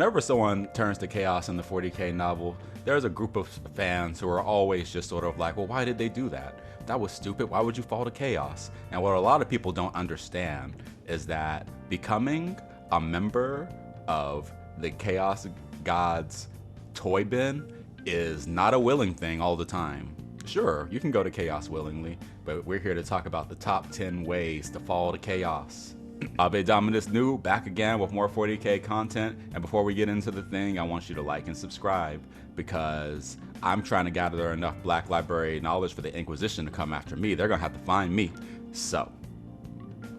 Whenever someone turns to chaos in the 40k novel, there's a group of fans who are always just sort of like, well, why did they do that? That was stupid. Why would you fall to chaos? And what a lot of people don't understand is that becoming a member of the chaos gods toy bin is not a willing thing all the time. Sure, you can go to chaos willingly, but we're here to talk about the top 10 ways to fall to chaos. Abominations new, back again with more 40k content, and before we get into the thing, I want you to like and subscribe, because I'm trying to gather enough Black Library knowledge for the Inquisition to come after me. They're gonna have to find me. So,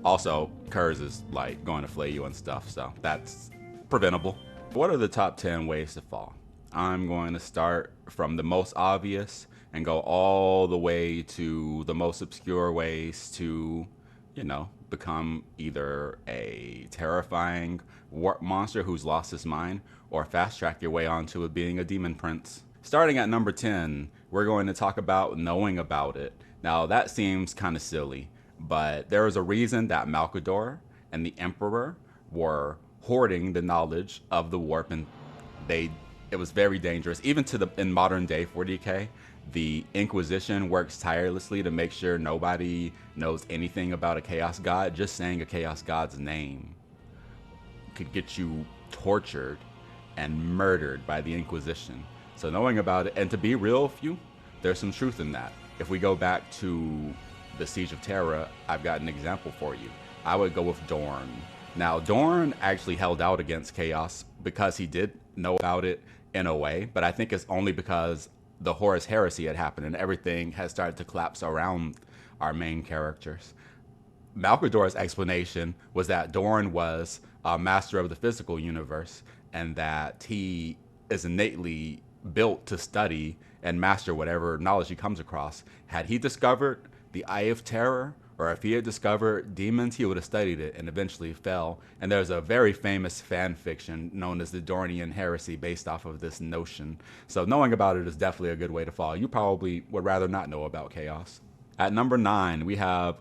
also, Kurz is like going to flay you and stuff, so that's preventable. What are the top 10 ways to fall? I'm going to start from the most obvious and go all the way to the most obscure ways to, you know, become either a terrifying warp monster who's lost his mind, or fast track your way onto it being a demon prince. Starting at number 10, we're going to talk about knowing about it. Now that seems kind of silly, but there is a reason that Malkador and the Emperor were hoarding the knowledge of the warp, and it was very dangerous. Even in modern day 40k, the Inquisition works tirelessly to make sure nobody knows anything about a Chaos God. Just saying a Chaos God's name could get you tortured and murdered by the Inquisition. So knowing about it, and to be real with you, there's some truth in that. If we go back to the Siege of Terra, I've got an example for you. I would go with Dorn. Now, Dorn actually held out against Chaos because he did know about it in a way, but I think it's only because the Horus Heresy had happened and everything had started to collapse around our main characters. Malkador's explanation was that Dorn was a master of the physical universe, and that he is innately built to study and master whatever knowledge he comes across. Had he discovered the Eye of Terror, or if he had discovered demons, he would have studied it and eventually fell. And there's a very famous fan fiction known as the Dornian Heresy based off of this notion. So knowing about it is definitely a good way to fall. You probably would rather not know about chaos. At number 9, we have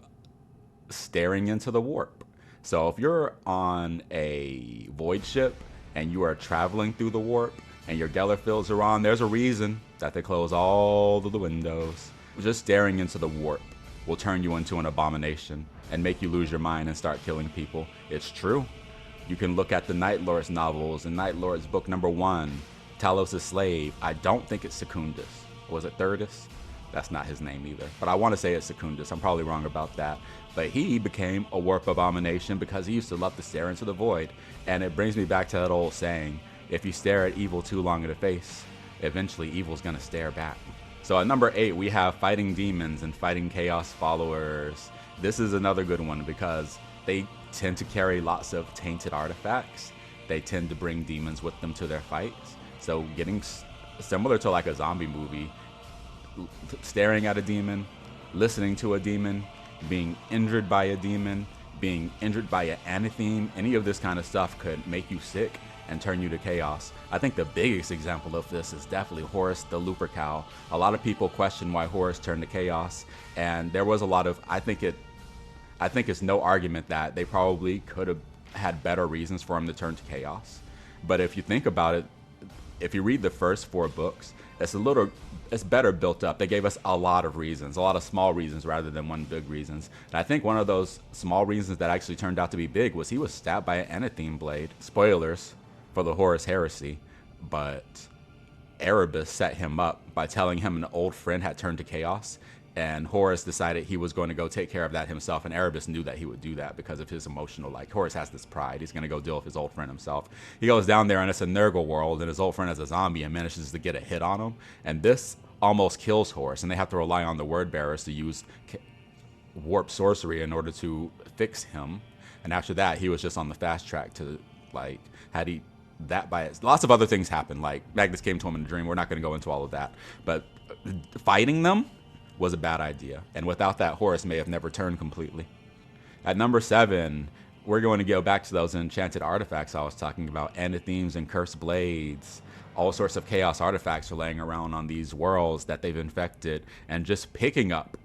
staring into the warp. So if you're on a void ship and you are traveling through the warp and your Geller fields are on, there's a reason that they close all of the windows. Just staring into the warp will turn you into an abomination and make you lose your mind and start killing people. It's true. You can look at the Night Lord's novels. In Night Lord's book number 1, Talos' slave, I don't think it's Secundus. Was it Thirdus? That's not his name either, but I want to say it's Secundus. I'm probably wrong about that. But he became a warp abomination because he used to love to stare into the void. And it brings me back to that old saying, if you stare at evil too long in the face, eventually evil's gonna stare back. So at number 8, we have fighting demons and fighting chaos followers. This is another good one because they tend to carry lots of tainted artifacts. They tend to bring demons with them to their fights. So getting similar to like a zombie movie, staring at a demon, listening to a demon, being injured by a demon, being injured by an anatheme, any of this kind of stuff could make you sick and turn you to chaos. I think the biggest example of this is definitely Horus the Lupercal. A lot of people question why Horus turned to chaos, and there was a lot of, I think it's no argument that they probably could have had better reasons for him to turn to chaos. But if you think about it, if you read the first 4 books, it's better built up. They gave us a lot of reasons, a lot of small reasons rather than one big reasons. And I think one of those small reasons that actually turned out to be big was he was stabbed by an anatheme blade. Spoilers for the Horus Heresy, but Erebus set him up by telling him an old friend had turned to chaos, and Horus decided he was going to go take care of that himself, and Erebus knew that he would do that because of his emotional, like, Horus has this pride. He's going to go deal with his old friend himself. He goes down there, and it's a Nurgle world, and his old friend is a zombie and manages to get a hit on him, and this almost kills Horus, and they have to rely on the word bearers to use warp sorcery in order to fix him. And after that, he was just on the fast track to, like, lots of other things happened, like Magnus came to him in a dream. We're not going to go into all of that, but fighting them was a bad idea, and without that, Horus may have never turned completely. At number 7, we're going to go back to those enchanted artifacts I was talking about, anathemes and cursed blades. All sorts of chaos artifacts are laying around on these worlds that they've infected, and just picking up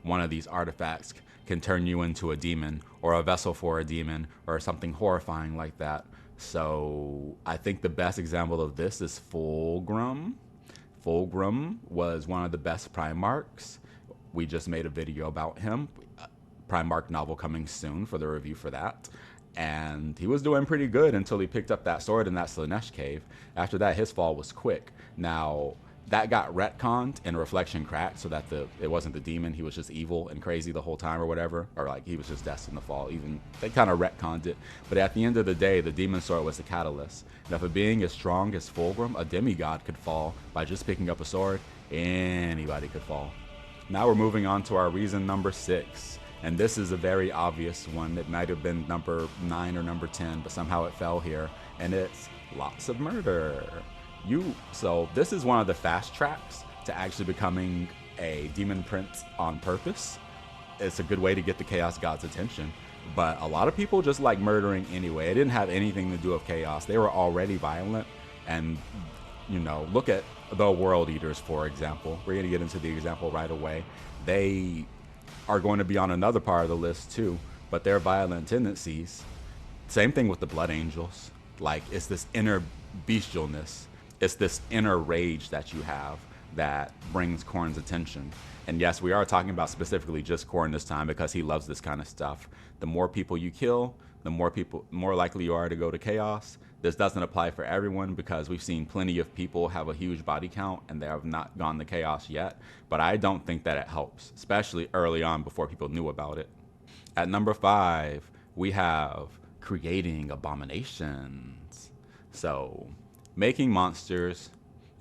one of these artifacts can turn you into a demon, or a vessel for a demon, or something horrifying like that. So I think the best example of this is Fulgrim. Fulgrim was one of the best Primarchs. We just made a video about him. Primarch novel coming soon for the review for that. And he was doing pretty good until he picked up that sword in that Slaanesh cave. After that, his fall was quick. Now, that got retconned in Reflection Cracked so that it wasn't the demon, he was just evil and crazy the whole time or whatever. Or like he was just destined to fall. Even they kind of retconned it. But at the end of the day, the demon sword was the catalyst. And if a being as strong as Fulgrim, a demigod, could fall by just picking up a sword, anybody could fall. Now we're moving on to our reason number 6. And this is a very obvious one. It might have been number 9 or number 10, but somehow it fell here. And it's lots of murder. So this is one of the fast tracks to actually becoming a demon prince on purpose. It's a good way to get the Chaos God's attention. But a lot of people just like murdering anyway. It didn't have anything to do with chaos. They were already violent. And, you know, look at the World Eaters, for example. We're going to get into the example right away. They are going to be on another part of the list too, but their violent tendencies, same thing with the Blood Angels. Like, it's this inner bestialness, it's this inner rage that you have that brings Khorne's attention. And yes, we are talking about specifically just Khorne this time because he loves this kind of stuff. The more people you kill, the more likely you are to go to chaos. This doesn't apply for everyone because we've seen plenty of people have a huge body count and they have not gone to chaos yet. But I don't think that it helps, especially early on before people knew about it. At number 5, we have creating abominations. So making monsters,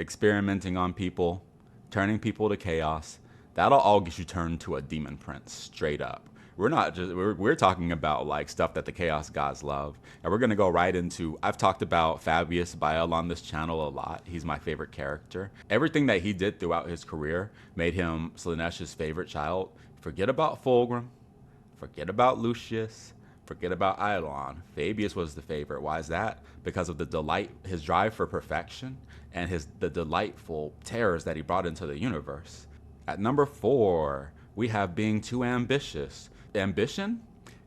experimenting on people, turning people to chaos, that'll all get you turned to a demon prince straight up. We're talking about like stuff that the Chaos Gods love. And we're going to go right into, I've talked about Fabius Bile on this channel a lot. He's my favorite character. Everything that he did throughout his career made him Slaanesh's favorite child. Forget about Fulgrim. Forget about Lucius. Forget about Eidolon. Fabius was the favorite. Why is that? Because of the delight, his drive for perfection, and the delightful terrors that he brought into the universe. At number 4, we have being too ambitious. Ambition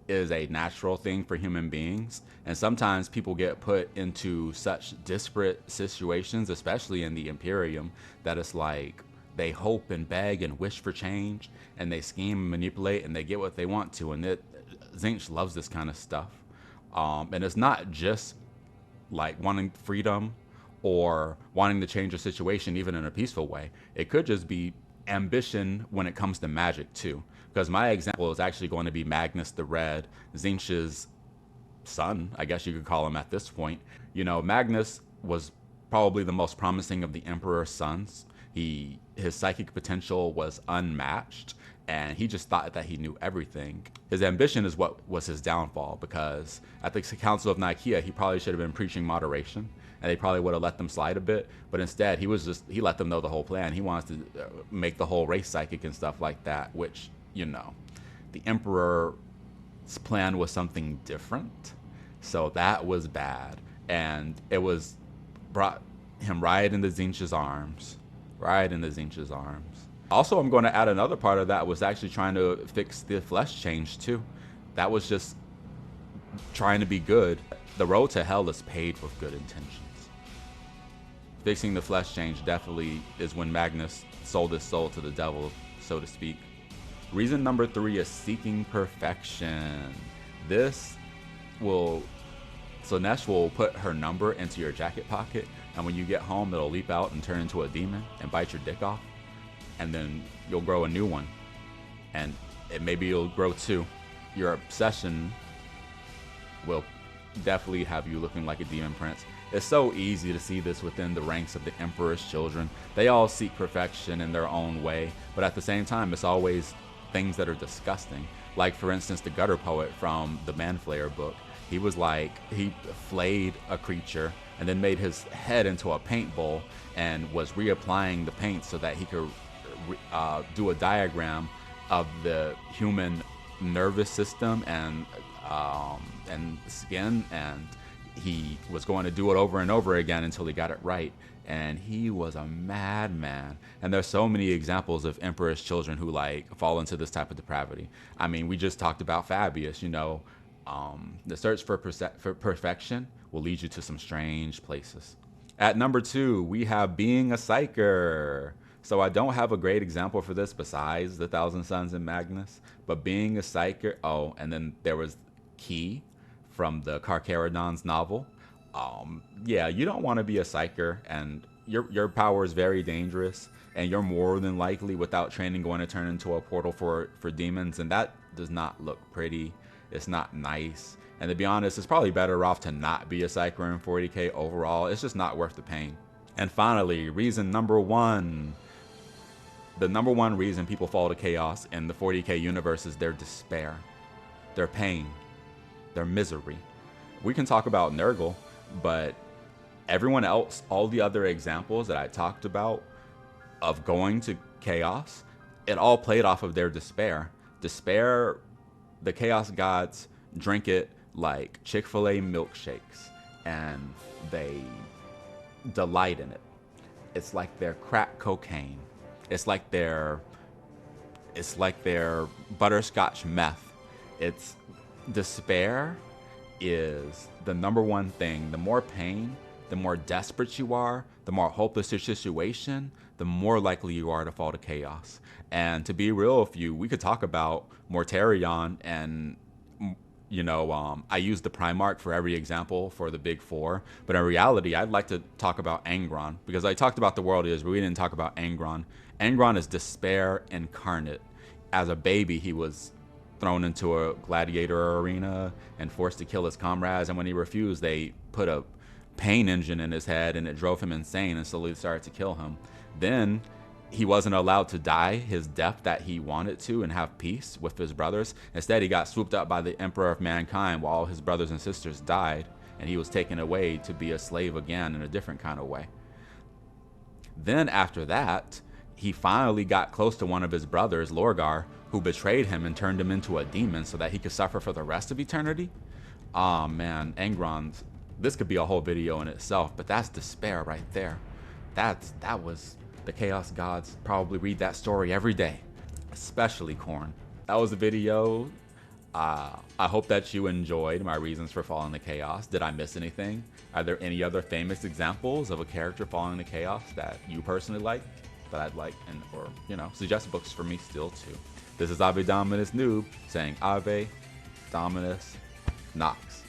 is a natural thing for human beings, and sometimes people get put into such disparate situations, especially in the Imperium, that it's like they hope and beg and wish for change, and they scheme and manipulate, and they get what they want to. And Tzeentch loves this kind of stuff. And it's not just like wanting freedom or wanting to change a situation, even in a peaceful way. It could just be ambition when it comes to magic too. Because my example is actually going to be Magnus the Red, Tzeentch's son, I guess you could call him at this point. You know, Magnus was probably the most promising of the Emperor's sons. His psychic potential was unmatched, and he just thought that he knew everything. His ambition is what was his downfall, because at the Council of Nicaea, he probably should have been preaching moderation, and they probably would have let them slide a bit. But instead, he let them know the whole plan. He wants to make the whole race psychic and stuff like that, which, you know, the Emperor's plan was something different. So that was bad. And it brought him right into Tzeentch's arms. Right into Tzeentch's arms. Also, I'm going to add another part of that was actually trying to fix the flesh change too. That was just trying to be good. The road to hell is paved with good intentions. Fixing the flesh change definitely is when Magnus sold his soul to the devil, so to speak. Reason number 3 is seeking perfection. Slaanesh will put her number into your jacket pocket, and when you get home, it'll leap out and turn into a demon and bite your dick off. And then you'll grow a new one. And maybe you'll grow 2. Your obsession will definitely have you looking like a demon prince. It's so easy to see this within the ranks of the Emperor's children. They all seek perfection in their own way, but at the same time, it's always things that are disgusting. Like, for instance, the Gutter Poet from the Manflayer book. He was like, he flayed a creature and then made his head into a paint bowl and was reapplying the paint so that he could do a diagram of the human nervous system and skin, and he was going to do it over and over again until he got it right. And he was a madman. And there's so many examples of Emperor's children who like fall into this type of depravity. I mean, we just talked about Fabius, you know, the search for perfection will lead you to some strange places. At number 2, we have being a psyker. So I don't have a great example for this besides the Thousand Suns and Magnus, but being a psyker. Oh, and then there was Key from the Carcharodon's novel. Yeah, you don't want to be a psyker, and your power is very dangerous, and you're more than likely, without training, going to turn into a portal for demons, and that does not look pretty. It's not nice. And to be honest, it's probably better off to not be a psyker in 40k overall. It's just not worth the pain. And finally, reason number 1. The number 1 reason people fall to chaos in the 40k universe is their despair, their pain, their misery. We can talk about Nurgle, but everyone else, all the other examples that I talked about of going to chaos, it all played off of their despair. Despair, the chaos gods drink it like Chick-fil-A milkshakes, and they delight in it. It's like their crack cocaine. It's like their butterscotch meth. It's despair is the number 1 thing. The more pain, the more desperate you are, the more hopeless your situation, the more likely you are to fall to chaos. And to be real with you, we could talk about Mortarion, and I use the Primarch for every example for the big 4, but in reality, I'd like to talk about Angron, because I talked about the world is, but we didn't talk about Angron. Angron is despair incarnate. As a baby, he was thrown into a gladiator arena and forced to kill his comrades, and when he refused, they put a pain engine in his head, and it drove him insane and slowly started to kill him. Then he wasn't allowed to die his death that he wanted to and have peace with his brothers. Instead, he got swooped up by the Emperor of Mankind while all his brothers and sisters died, and he was taken away to be a slave again in a different kind of way. Then after that, he finally got close to one of his brothers, Lorgar, who betrayed him and turned him into a demon so that he could suffer for the rest of eternity. Oh man, Angron's, this could be a whole video in itself, but that's despair right there. That was the Chaos Gods probably read that story every day, especially Khorne. That was the video. I hope that you enjoyed my reasons for falling to chaos. Did I miss anything? Are there any other famous examples of a character falling to chaos that you personally like, that I'd like, or suggest books for me still too? This is Ave Dominus Noob saying Ave Dominus Nox.